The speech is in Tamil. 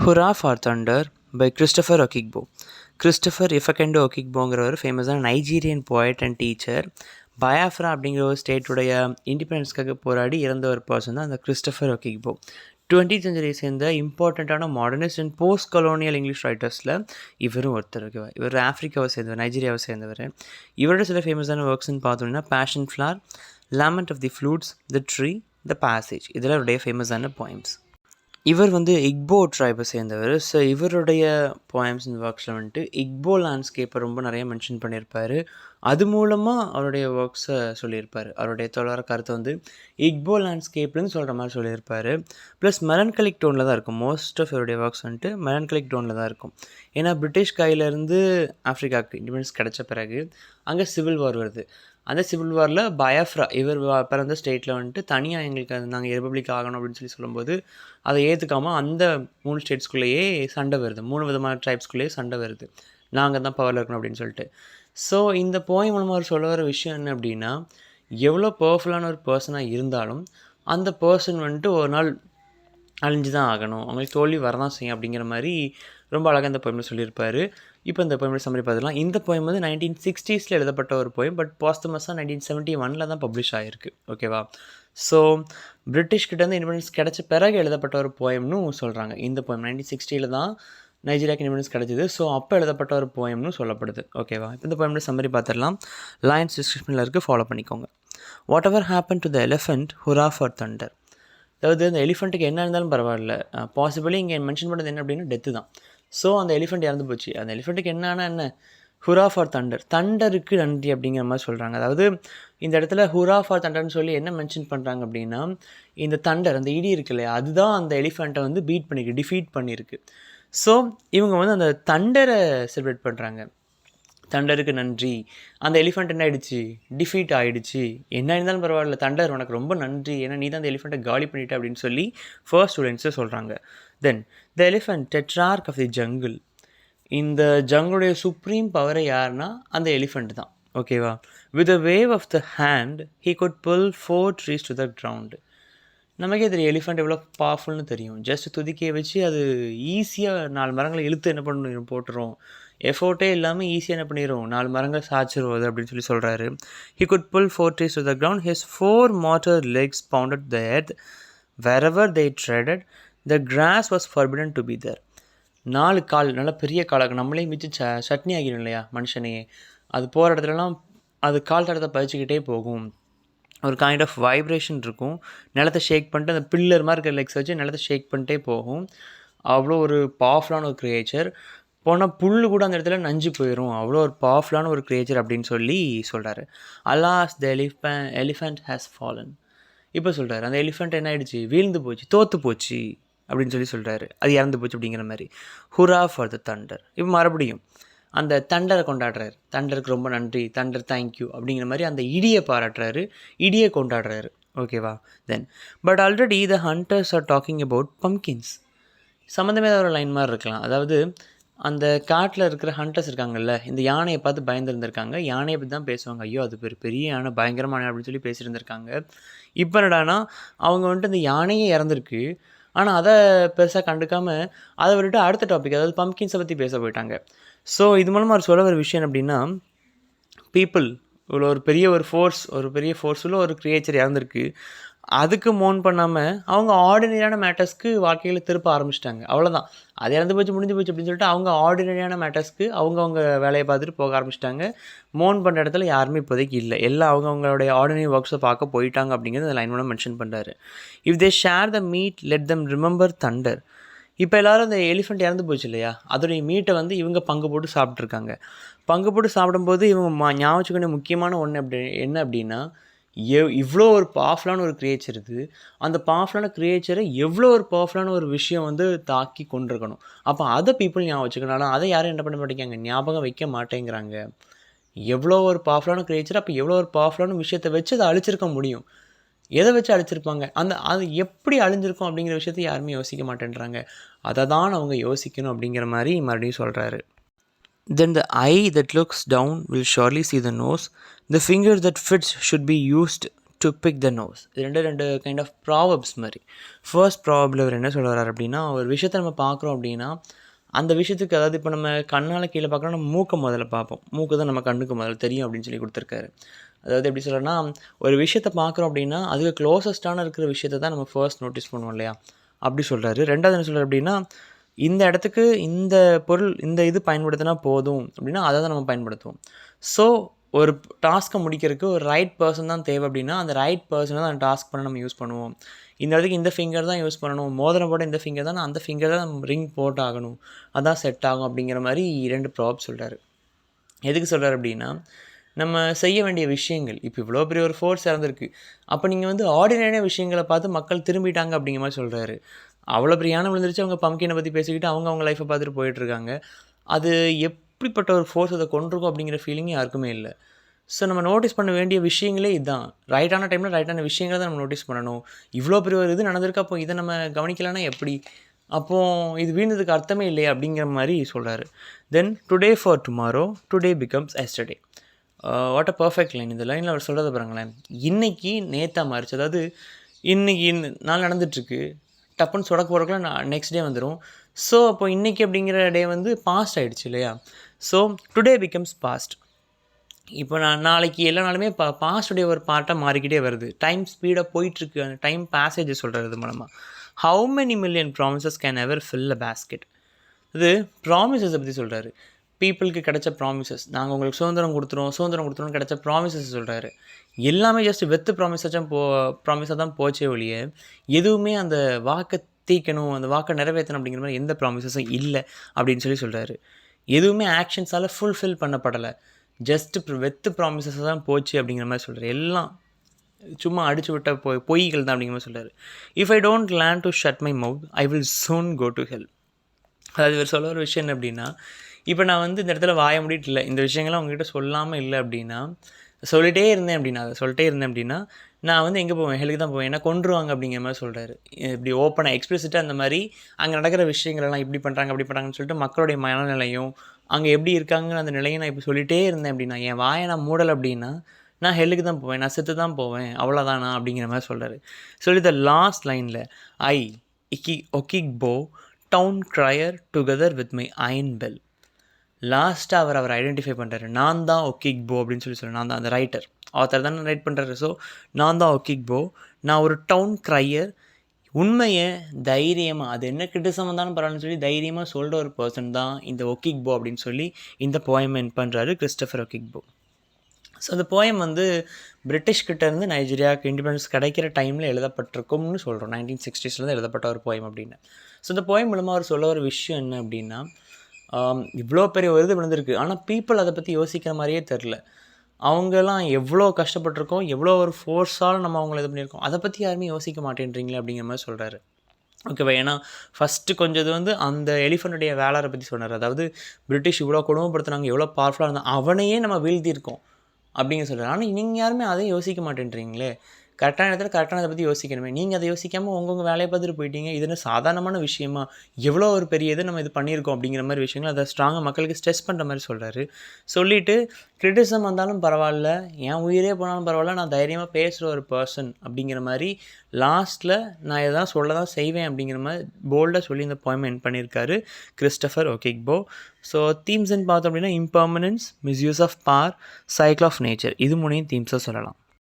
Hurrah for Thunder by Christopher Okigbo. Christopher இஃபகெண்டோ ஒகிக்போங்கிறவர் ஃபேமஸான Nigerian poet and teacher. Biafra அப்படிங்கிற ஒரு ஸ்டேட்டுடைய இண்டிபெண்டன்ஸ்க்காக போராடி இறந்த ஒரு பர்சன் தான் அந்த கிறிஸ்டோஃபர் ஒகிக்போ. 20th செஞ்சுரியை சேர்ந்த இம்பார்ட்டண்ட்டான modernist and post colonial English ரைட்டர்ஸில் இவரும் ஒருத்தர் இருக்குவார். இவர் ஆஃப்ரிக்காவை சேர்ந்தவர், நைஜீரியாவை சேர்ந்தவர். இவரோட சில ஃபேமஸான ஒர்க்ஸ்ன்னு பார்த்தோம்னா passion flower, lament of the flutes, the tree, the passage, இதெல்லாம் அவருடைய ஃபேமஸான போயம்ஸ். இவர் இக்போ ட்ரைபை சேர்ந்தவர். ஸோ இவருடைய போயம்ஸ் அண்ட் ஒர்க்ஸில் இக்போ லேண்ட்ஸ்கேப்பை ரொம்ப நிறைய மென்ஷன் பண்ணியிருப்பார். அது மூலமாக அவருடைய ஒர்க்ஸை சொல்லியிருப்பார். அவருடைய தொடர கருத்தை இக்போ லேண்ட்ஸ்கேப்னு சொல்கிற மாதிரி சொல்லியிருப்பார். ப்ளஸ் மெலன்கலிக் டோனில் தான் இருக்கும். மோஸ்ட் ஆஃப் இவருடைய ஒர்க்ஸ் மெலன்கலிக் டோனில் தான் இருக்கும். ஏன்னா பிரிட்டிஷ் கையிலேருந்து ஆஃப்ரிக்காவுக்கு இண்டிபெண்டன்ஸ் கிடைச்ச பிறகு அங்கே சிவில் வார் வருது. அந்த சிவில் வாரில் பயாஃப்ரா இவர் பிறந்த ஸ்டேட்டில் தனியாக எங்களுக்கு நாங்கள் ரிப்பப்ளிக் ஆகணும் அப்படின்னு சொல்லும்போது அதை ஏற்றுக்காமல் அந்த 3 ஸ்டேட்ஸ்குள்ளேயே சண்டை வருது. 3 விதமான ட்ரைப்ஸ்குள்ளேயே சண்டை வருது, நாங்கள் தான் பவரில் இருக்கணும் அப்படின்னு சொல்லிட்டு. ஸோ இந்த போயம் மூலமாக அவர் சொல்ல வர விஷயம் என்ன அப்படின்னா, எவ்வளோ பவர்ஃபுல்லான ஒரு பர்சனாக இருந்தாலும் அந்த பர்சன் ஒரு நாள் அழிஞ்சு தான் ஆகணும், அவங்களுக்கு தோல்வி வரதான் செய்யும் அப்படிங்கிற மாதிரி ரொம்ப அழகாக இந்த போயமில் சொல்லியிருப்பார். இப்போ இந்த போயமோட சம்மரி பார்த்துக்கலாம். இந்த போயம் 1960s எழுதப்பட்ட ஒரு போயம், பட் பாஸ்தமஸாக 1971 தான் பப்ளிஷ் ஆகிருக்கு. ஓகேவா? ஸோ பிரிட்டிஷ்கிட்டேருந்து இண்டிபெண்டன்ஸ் கிடச்ச பிறகு எழுதப்பட்ட ஒரு போயம்னு சொல்கிறாங்க. இந்த போயம் 1960 தான் நைஜீரியாவுக்கு இண்டிபெண்டன்ஸ் கிடச்சிது. ஸோ அப்போ எழுதப்பட்ட ஒரு போயம்னு சொல்லப்படுது. ஓகேவா? இப்போ இந்த போயமோட சம்மரி பார்த்துடலாம். லைன்ஸ் டிஸ்கிரிப்ஷனில் இருக்குது, ஃபாலோ பண்ணிக்கோங்க. What ever happen to the elephant, hurrah for Thunder. அதாவது அந்த எலிஃபெண்ட்டுக்கு என்ன இருந்தாலும் பரவாயில்ல, பாசிபிளி இங்கே மென்ஷன் பண்ணது என்ன அப்படின்னா டெத்து தான். ஸோ அந்த எலிஃபெண்ட் இறந்து போச்சு. அந்த எலிஃபெண்ட்டுக்கு என்ன ஹுரா ஃபார் தண்டர், தண்டருக்கு நன்றி அப்படிங்கிற மாதிரி சொல்கிறாங்க. அதாவது இந்த இடத்துல ஹுரா ஃபார் தண்டர்னு சொல்லி என்ன மென்ஷன் பண்ணுறாங்க அப்படின்னா, இந்த தண்டர், அந்த இடி இருக்கு இல்லையா, அதுதான் அந்த எலிஃபெண்ட்டை பீட் பண்ணியிருக்கு, டிஃபீட் பண்ணியிருக்கு. ஸோ இவங்க அந்த தண்டரை செலிப்ரேட் பண்ணுறாங்க. தண்டருக்கு நன்றி, அந்த எலிஃபெண்ட் என்ன ஆகிடுச்சு, டிஃபீட் ஆகிடுச்சு, என்ன இருந்தாலும் பரவாயில்ல தண்டர் உனக்கு ரொம்ப நன்றி, ஏன்னா நீ தான் அந்த எலிஃபெண்ட்டை காலி பண்ணிட்ட அப்படின்னு சொல்லி ஃபர்ஸ்ட் ஸ்டூடெண்ட்ஸை சொல்கிறாங்க. Then the elephant tetrarch of the jungle. இந்த ஜங்குடைய சுப்ரீம் பவரை யாருன்னா அந்த எலிஃபெண்ட் தான். ஓகேவா? With a wave of the hand he could pull 4 trees to the ground. நமக்கே தெரியும் எலிஃபெண்ட் எவ்வளோ பவர்ஃபுல்னு தெரியும். ஜஸ்ட் துதிக்கையை வச்சு அது ஈஸியாக 4 மரங்களை இழுத்து என்ன பண்ணணும் போட்டுரும். எஃபோர்ட்டே இல்லாமல் ஈஸியாக என்ன பண்ணிடும், 4 மரங்கள் சாய்ச்சிரும் அது அப்படின்னு சொல்கிறாரு. He could pull 4 trees to the ground. His 4 mortar legs pounded the earth wherever they treaded. The grass was forbidden to be there. 4 கால், நல்லா பெரிய காலாக நம்மளே மிச்சு சட்னி ஆகிடும் இல்லையா மனுஷனையே, அது போகிற இடத்துலலாம் அது கால் தடத்தை பதிச்சுக்கிட்டே போகும். ஒரு கைண்ட் ஆஃப் வைப்ரேஷன் இருக்கும். நிலத்தை ஷேக் பண்ணிட்டு அந்த பில்லர் மாதிரி இருக்கிற லெக்ஸ் வச்சு நிலத்தை ஷேக் பண்ணிட்டே போகும். அவ்வளோ ஒரு பவர்ஃபுல்லான ஒரு க்ரியேச்சர். போனால் புல் கூட அந்த இடத்துல நஞ்சு போயிடும், அவ்வளோ ஒரு பவர்ஃபுல்லான ஒரு க்ரியேச்சர் அப்படின்னு சொல்கிறாரு. Alas the elephant has fallen. இப்போ சொல்கிறாரு அந்த எலிஃபெண்ட் என்ன ஆகிடுச்சு, வீழ்ந்து போச்சு, தோற்று போச்சு அப்படின்னு சொல்கிறாரு. அது இறந்து போச்சு அப்படிங்கிற மாதிரி. Hurrah for the Thunder. இப்போ மறுபடியும் அந்த தண்டரை கொண்டாடுறாரு. தண்டருக்கு ரொம்ப நன்றி, தண்டர் தேங்க்யூ அப்படிங்கிற மாதிரி அந்த இடியை பாராட்டுறாரு, இடியை கொண்டாடுறாரு. ஓகேவா? Then but already the hunters are talking about pumpkins. சம்மந்தமே ஒரு லைன் மாதிரி இருக்கலாம். அதாவது அந்த காட்டில் இருக்கிற ஹண்டர்ஸ் இருக்காங்கல்ல, இந்த யானையை பார்த்து பயந்துருந்துருக்காங்க. யானையை பற்றி தான் பேசுவாங்க. ஐயோ அது பெரிய யானை, பயங்கரமான அப்படின்னு சொல்லி பேசிட்டு இருந்திருக்காங்க. இப்போ என்னடானா அவங்க இந்த யானையே இறந்துருக்கு, ஆனால் அதை பெருசாக கண்டுக்காமல் அதை விட்டுட்டு அடுத்த டாபிக், அதாவது பம்கின்ஸை பற்றி பேச போயிட்டாங்க. ஸோ இது மூலமாக அவர் சொல்ல வர விஷயம் அப்படின்னா, பீப்புள் இவ்வளோ ஒரு பெரிய ஃபோர்ஸுள்ள ஒரு க்ரியேச்சர் இறந்துருக்கு, அதுக்கு மோன் பண்ணாமல் அவங்க ஆர்டினரியான மேட்டர்ஸ்க்கு வாழ்க்கையில் திருப்ப ஆரம்பிச்சிட்டாங்க. அவ்வளோதான், அது இறந்து போச்சு முடிஞ்சு போச்சு அப்படின்னு சொல்லிட்டு அவங்க ஆர்டினரியான மேட்டர்ஸ்க்கு அவங்க வேலையை பார்த்துட்டு போக ஆரம்பிச்சிட்டாங்க. மோன் பண்ணுற இடத்துல யாருமே இப்போதைக்கு இல்லை, எல்லாம் அவங்களுடைய ஆர்டினரி ஒர்க்ஸை பார்க்க போயிட்டாங்க அப்படிங்கிறது அந்த லைன் மூலம் மென்ஷன் பண்ணுறாரு. If they share the meet let them remember Thunder. இப்போ எல்லோரும் அந்த எலிஃபெண்ட் இறந்து போச்சு இல்லையா, அதோடைய மீட்டை இவங்க பங்கு போட்டு சாப்பிட்ருக்காங்க. பங்கு போட்டு சாப்பிடும்போது இவங்க ஞாபகம் முக்கியமான ஒன்று என்ன அப்படின்னா, இவ்வளோ ஒரு பவர்ஃபுல்லான ஒரு க்ரியேச்சர் இருக்குது, அந்த பவர்ஃபுல்லான க்ரியேச்சரை எவ்வளோ ஒரு பவர்ஃபுல்லான ஒரு விஷயம் தாக்கி கொண்டிருக்கணும். அப்போ அதை பீப்புள் ஞாபகம் வச்சுக்கணும். ஆனால் அதை யாரும் என்ன பண்ண மாட்டேங்கிறாங்க, ஞாபகம் வைக்க மாட்டேங்கிறாங்க. எவ்வளோ ஒரு பவர்ஃபுல்லான க்ரியேச்சர், அப்போ எவ்வளோ ஒரு பவர்ஃபுல்லான விஷயத்தை வச்சு அதை அழிச்சிருக்க முடியும். எதை வச்சு அழிச்சிருப்பாங்க, அது எப்படி அழிஞ்சிருக்கும் அப்படிங்கிற விஷயத்தை யாருமே யோசிக்க மாட்டேன்றாங்க. அதை தான் அவங்க யோசிக்கணும் அப்படிங்கிற மாதிரி மறுபடியும் சொல்கிறாரு. Then the eye that looks down will surely see the nose. The finger that fits should be used to pick the nose. இது ரெண்டு கைண்ட் ஆஃப் ப்ராவப்ஸ் மாதிரி. ஃபர்ஸ்ட் ப்ராவபில் அவர் என்ன சொல்ல வர்றார் அப்படின்னா, ஒரு விஷயத்தை நம்ம பார்க்குறோம் அப்படின்னா அந்த விஷயத்துக்கு, அதாவது இப்போ நம்ம கண்ணால் கீழே பார்க்குறோம், நம்ம மூக்கை முதல்ல பார்ப்போம். மூக்கு தான் நம்ம கண்ணுக்கு முதல்ல தெரியும் அப்படின்னு சொல்லி கொடுத்துருக்காரு. அதாவது எப்படி சொல்கிறேன்னா, ஒரு விஷயத்தை பார்க்குறோம் அப்படின்னா அதுக்கு க்ளோசஸ்ட்டான இருக்கிற விஷயத்தை தான் நம்ம ஃபர்ஸ்ட் நோட்டீஸ் பண்ணுவோம் இல்லையா, அப்படி சொல்கிறாரு. ரெண்டாவது என்ன சொல்கிறார் அப்படின்னா, இந்த இடத்துக்கு இந்த பொருள் இந்த இது பயன்படுத்தினா போதும் அப்படின்னா அதை தான் நம்ம பயன்படுத்துவோம். ஸோ ஒரு டாஸ்க்கை முடிக்கிறதுக்கு ஒரு ரைட் பர்சன் தான் தேவை அப்படின்னா அந்த ரைட் பர்சனை தான் அந்த டாஸ்க் பண்ண நம்ம யூஸ் பண்ணுவோம். இந்த இடத்துக்கு இந்த ஃபிங்கர் தான் யூஸ் பண்ணணும், மோதிரம் போட இந்த ஃபிங்கர் தான், அந்த ஃபிங்கர் தான் நம்ம ரிங் போட்டு ஆகணும், அதான் செட் ஆகும் அப்படிங்கிற மாதிரி 2 ப்ராப் சொல்கிறாரு. எதுக்கு சொல்கிறார் அப்படின்னா, நம்ம செய்ய வேண்டிய விஷயங்கள் இப்போ இவ்வளோ பெரிய ஒரு ஃபோர்ஸ் இறந்துருக்கு, அப்போ நீங்கள் வந்து ஆர்டினரியான விஷயங்களை பார்த்து மக்கள் திரும்பிட்டாங்க அப்படிங்கிற மாதிரி சொல்கிறாரு. அவ்வளோ பெரிய யானை விழுந்துருச்சு, அவங்க பம்கினை பற்றி பேசிக்கிட்டு அவங்க லைஃப்பை பார்த்துட்டு போயிட்டுருக்காங்க. அது எப்படிப்பட்ட ஒரு ஃபோர்ஸ் அதை கொண்டிருக்கும் அப்படிங்கிற ஃபீலிங் யாருக்குமே இல்லை. ஸோ நம்ம நோட்டீஸ் பண்ண வேண்டிய விஷயங்களே இதுதான். ரைட்டான டைமில் ரைட்டான விஷயங்களை தான் நம்ம நோட்டீஸ் பண்ணணும். இவ்வளோ பெரிய ஒரு இது நடந்திருக்கு, அப்போ இதை நம்ம கவனிக்கலைன்னா எப்படி? அப்போது இது வீழ்ந்ததுக்கு அர்த்தமே இல்லையா அப்படிங்கிற மாதிரி சொல்கிறாரு. Then today for tomorrow, today becomes yesterday. What a perfect line. இந்த லைனில் அவர் சொல்கிறத பாருங்களேன். இன்றைக்கி நேற்றா மாறிச்சு. அதாவது இன்றைக்கி நாள் நடந்துகிட்ருக்கு, டப்புன்னு சொடக்கு போகிறக்குள்ள நெக்ஸ்ட் டே வந்துடும். ஸோ அப்போ இன்றைக்கி அப்படிங்கிற டே வந்து பாஸ்ட் ஆகிடுச்சு இல்லையா. So today becomes past. இப்போ நாளைக்கு எல்லா நாளுமே பாஸ்டுடைய ஒரு பார்ட்டாக மாறிக்கிட்டே வருது. டைம் ஸ்பீடாக போயிட்டுருக்கு. அந்த டைம் பேசேஜை சொல்கிறது மூலமாக. How many million promises can ever fill a basket. இது ப்ராமிசஸை பற்றி சொல்கிறாரு. பீப்புளுக்கு கிடைச்ச ப்ராமிசஸ், நாங்கள் உங்களுக்கு சுதந்திரம் கொடுத்துருவோம் கிடைச்ச ப்ராமிசஸ் சொல்கிறாரு. எல்லாமே ஜஸ்ட் வெத்து ப்ராமிஸாக தான் போச்சே ஒழிய எதுவுமே அந்த வாக்கை தீக்கணும், அந்த வாக்கை நிறைவேற்றணும் அப்படிங்கிற மாதிரி எந்த ப்ராமிசஸும் இல்லை அப்படின்னு சொல்கிறாரு. எதுவுமே ஆக்ஷன்ஸால் ஃபுல்ஃபில் பண்ணப்படலை, ஜஸ்ட் வெத்து ப்ராமிசஸ் தான் போச்சு அப்படிங்கிற மாதிரி சொல்கிறார். எல்லாம் சும்மா அடிச்சு விட்ட பொய்கள் தான் அப்படிங்கிற மாதிரி சொல்கிறார். If I don't learn to shut my mouth I will soon go to hell. அதாவது இவர் சொல்ல ஒரு விஷயம் என்ன அப்படின்னா, இப்போ நான் வந்து இந்த இடத்துல வாய முடிட்டு இல்லை, இந்த விஷயங்கள்லாம் உங்ககிட்ட சொல்லாமல் இல்லை அப்படின்னா, சொல்லிட்டே இருந்தேன் அப்படின்னா நான் வந்து எங்கே போவேன், ஹெலுக்கு தான் போவேன், ஏன்னா கொண்டுருவாங்க அப்படிங்கிற மாதிரி சொல்கிறாரு. இப்படி ஓப்பனாக எக்ஸ்பிளிசிட்டாக அந்த மாதிரி அங்கே நடக்கிற விஷயங்களெல்லாம் இப்படி பண்ணுறாங்க அப்படி பண்ணுறாங்கன்னு சொல்லிட்டு மக்களுடைய மனநிலையும் அங்கே எப்படி இருக்காங்கிற அந்த நிலையை நான் இப்போ சொல்லிகிட்டே இருந்தேன் அப்படின்னா, என் வாயை நான் மூடலை அப்படின்னா நான் ஹெல்லுக்கு தான் போவேன், நான் செத்து தான் போவேன், அவ்வளோதானா அப்படிங்கிற மாதிரி சொல்கிறாரு. சொல்லி த லாஸ்ட் லைனில் I Okigbo town crier together with my iron bell. லாஸ்ட்டாக அவர் ஐடென்டிஃபை பண்ணுறாரு. நான் தான் ஒக்கிக்போ அப்படின்னு சொல்லி நான் தான் அந்த ரைட்டர், ஆத்தர் தானே ரைட் பண்ணுறாரு. ஸோ நான் தான் ஒக்கிக்போ, நான் ஒரு டவுன் க்ரையர், உண்மையை தைரியமாக, அது என்ன கிரிட்டிசம் வந்தாலும் பரவாயில்லன்னு சொல்லி தைரியமாக சொல்கிற ஒரு பர்சன் தான் இந்த ஒக்கிக்போ அப்படின்னு சொல்லி இந்த போயம் என் பண்ணுறாரு கிறிஸ்டோஃபர் ஒக்கிக்போ. ஸோ அந்த போயம் வந்து பிரிட்டிஷ்கிட்டேருந்து நைஜீரியாவுக்கு இண்டிபெண்டன்ஸ் கிடைக்கிற டைமில் எழுதப்பட்டிருக்கும்னு சொல்கிறோம். 1960s எழுதப்பட்ட ஒரு போயம் அப்படின்னு. ஸோ இந்த போயம் மூலமாக அவர் சொல்ல ஒரு விஷயம் என்ன அப்படின்னா, இவ்வளோ பெரிய ஒரு இது விழுந்திருக்கு, ஆனால் பீப்புள் அதை பற்றி யோசிக்கிற மாதிரியே தெரில. அவங்கெல்லாம் எவ்வளோ கஷ்டப்பட்டிருக்கோம், எவ்வளோ ஒரு ஃபோர்ஸால் நம்ம அவங்கள இது பண்ணியிருக்கோம், அதை பற்றி யாருமே யோசிக்க மாட்டேன்றீங்களே அப்படிங்கிற மாதிரி சொல்கிறாரு. ஓகேவா. ஏன்னா ஃபஸ்ட்டு கொஞ்சம் இது வந்து அந்த எலிஃபண்ட்டுடைய வேலரை பற்றி சொன்னார். அதாவது பிரிட்டிஷ் இவ்வளோ கொடுமைப்படுத்துனாங்க, எவ்வளோ பவர்ஃபுல்லாக இருந்தால் அவனையே நம்ம வீழ்த்தியிருக்கோம் அப்படிங்க சொல்கிறார். ஆனால் நீங்கள் யாருமே அதையும் யோசிக்க மாட்டேன்றீங்களே. கரெக்டான இடத்துல கரெக்டானதை பற்றி யோசிக்கணுமே. நீங்கள் அதை யோசிக்காமல் உங்கள் வேலையை பார்த்துட்டு போயிட்டீங்க. இது என்ன சாதாரணமான விஷயமா, எவ்வளோ ஒரு பெரிய இது நம்ம இது பண்ணியிருக்கோம் அப்படிங்கிற மாதிரி விஷயங்கள் அதை ஸ்ட்ராங்காக மக்களுக்கு ஸ்ட்ரெஸ் பண்ணுற மாதிரி சொல்கிறாரு. சொல்லிவிட்டு கிரிட்டிசம் வந்தாலும் பரவாயில்ல, என் உயிரே போனாலும் பரவாயில்ல, நான் தைரியமாக பேசுகிற ஒரு பர்சன் அப்படிங்கிற மாதிரி லாஸ்ட்டில் நான் எதாவது சொல்ல தான் செய்வேன் அப்படிங்கிற மாதிரி போல்டாக சொல்லி இந்த போயம் என் பண்ணியிருக்காரு கிறிஸ்டோஃபர் ஒக்கிக்போ. ஸோ தீம்ஸ்ன்னு பார்த்தோம் அப்படின்னா impermanence, misuse of power, cycle of nature, இது மூணையும் தீம்ஸாக சொல்லலாம்.